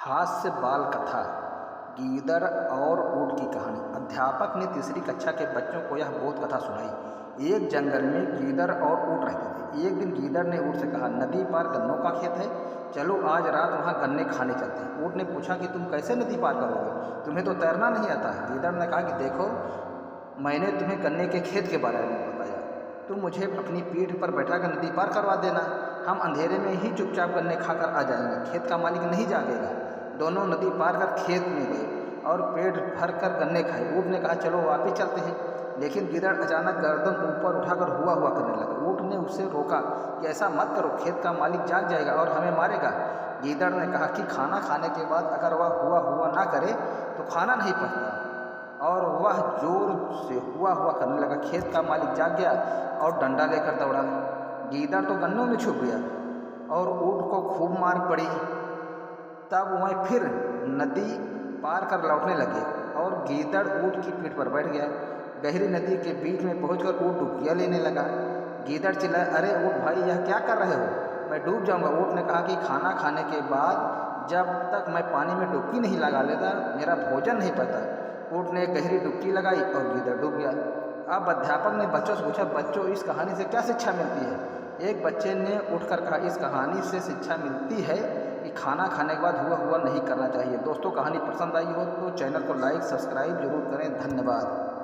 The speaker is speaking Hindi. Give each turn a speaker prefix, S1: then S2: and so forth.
S1: हास्य बाल कथा गीदड़ और ऊँट की कहानी। अध्यापक ने तीसरी कक्षा के बच्चों को यह बोध कथा सुनाई। एक जंगल में गीदड़ और ऊँट रहते थे। एक दिन गीदड़ ने ऊँट से कहा, नदी पार गन्नों का खेत है, चलो आज रात वहाँ गन्ने खाने चलते हैं। ऊँट ने पूछा कि तुम कैसे नदी पार करोगे, तुम्हें तो तैरना नहीं आता। गीदड़ ने कहा कि देखो, मैंने तुम्हें गन्ने के खेत के बारे में बताया, तुम मुझे अपनी पीठ पर बैठाकर नदी पार करवा देना, हम अंधेरे में ही चुपचाप गन्ने खाकर आ जाएंगे, खेत का मालिक नहीं जागेगा। दोनों नदी पार कर खेत में गए और पेट भर कर गन्ने खाए। ऊँट ने कहा, चलो वापिस चलते हैं। लेकिन गिदड़ अचानक गर्दन ऊपर उठाकर हुआ हुआ करने लगा। ऊँट ने उसे रोका कि ऐसा मत करो, खेत का मालिक जाग जाएगा और हमें मारेगा। गीदड़ ने कहा कि खाना खाने के बाद अगर वह हुआ हुआ ना करे तो खाना नहीं पचता। और वह जोर से हुआ हुआ करने लगा। खेत का मालिक जाग गया और डंडा लेकर दौड़ा। गीदड़ तो गन्नों में छुप गया और ऊँट को खूब मार पड़ी। तब वह फिर नदी पार कर लौटने लगे और गीदड़ ऊँट की पीठ पर बैठ गया। गहरी नदी के बीच में पहुंचकर ऊँट डुबकियाँ लेने लगा। गीदड़ चिल्लाया, अरे ऊँट भाई, यह क्या कर रहे हो, मैं डूब जाऊंगा। ऊँट ने कहा कि खाना खाने के बाद जब तक मैं पानी में डुबकी नहीं लगा लेता, मेरा भोजन नहीं पता। ऊँट ने एक गहरी डुबकी लगाई और गीदड़ डूब गया। अब अध्यापक ने बच्चों से पूछा, बच्चों, इस कहानी से क्या शिक्षा मिलती है? एक बच्चे ने उठकर कहा, इस कहानी से शिक्षा मिलती है कि खाना खाने के बाद हुआ हुआ नहीं करना चाहिए। दोस्तों, कहानी पसंद आई हो तो चैनल को लाइक सब्सक्राइब जरूर करें। धन्यवाद।